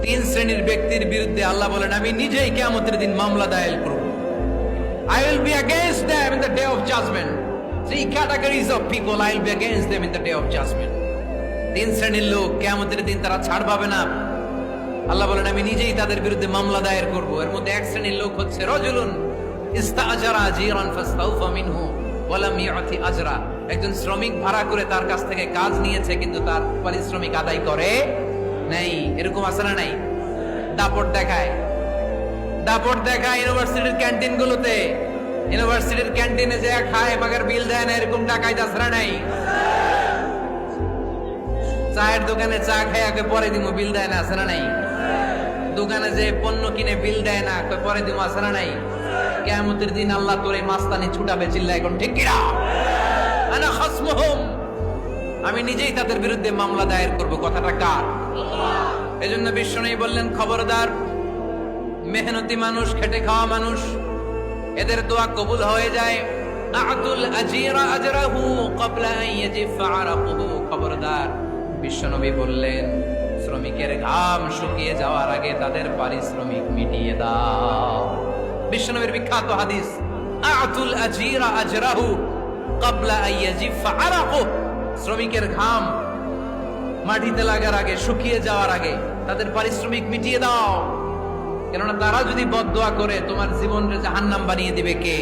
তিন শ্রেণীর ব্যক্তির বিরুদ্ধে আল্লাহ বলেন আমি নিজেই কিয়ামতের দিন মামলা দায়ের করব। I will be against them in the day of judgment. Three categories of people I will be against them in the day of judgment. তিন শ্রেণীর লোক কিয়ামতের দিন তারা ছাড় পাবে না। আল্লাহ বলেন আমি নিজেই তাদের বিরুদ্ধে মামলা দায়ের করব। এর মধ্যে এক শ্রেণীর লোক হচ্ছে রাজুলুন ইস্তাআজারা আজিরান ফাস্তাউফা মিনহু ওয়া লাম ইউতি আজরা। একজন শ্রমিক ভাড়া করে তার কাছ থেকে কাজ নিয়েছে কিন্তু তার পারিশ্রমিক আদায় করে নাই। এরকম আছে না নাই? দাপট দেখায় ইউনিভার্সিটির ক্যান্টিন গুলোতে। ইউনিভার্সিটির ক্যান্টিনে যে খায় মাগার বিল দেয় না, এরকম টাকায় দাসরা নাই। চায়ের দোকানে চা খায় আগে পরে দিমু, বিল দেয় না, আছে না নাই? দোকানে যে পণ্য কিনে বিল দেয় না, পরে দিমু, আছে না নাই? কিয়ামতের দিন আল্লাহ তোরে মাস্তানি ছুটাবে, চিল্লা এখন ঠিক কিনা? আনা খাসমুহুম, আমি নিজেই তাদের বিরুদ্ধে মামলা দায়ের করব। কথাটা কার? এজন্য বিশ্বনবী বললেন খবরদার, মেহনতি মানুষ, খেটে খাওয়া মানুষ, এদের দোয়া কবুল হয়ে যায়। আতুল আজিরা আজরাহু ক্বাবলা আন ইয়াজিফা আরাকুহু। খবরদার, বিশ্বনবী বললেন শ্রমিকের ঘাম শুকিয়ে যাওয়ার আগে তাদের পারিশ্রমিক মিটিয়ে দাও। বিশ্বনবীর বিখ্যাত হাদিস, আতুল আজিরা আজরাহু ক্বাবলা আন ইয়াজিফা আরাকুহু। শ্রমিকের ঘাম মাটিতে লাগার আগে, শুকিয়ে যাওয়ার আগে তাদের পারিশ্রমিক মিটিয়ে দাও। কেননা তারা যদি বদদোয়া করে তোমার জীবনকে জাহান্নাম বানিয়ে দিবে কে?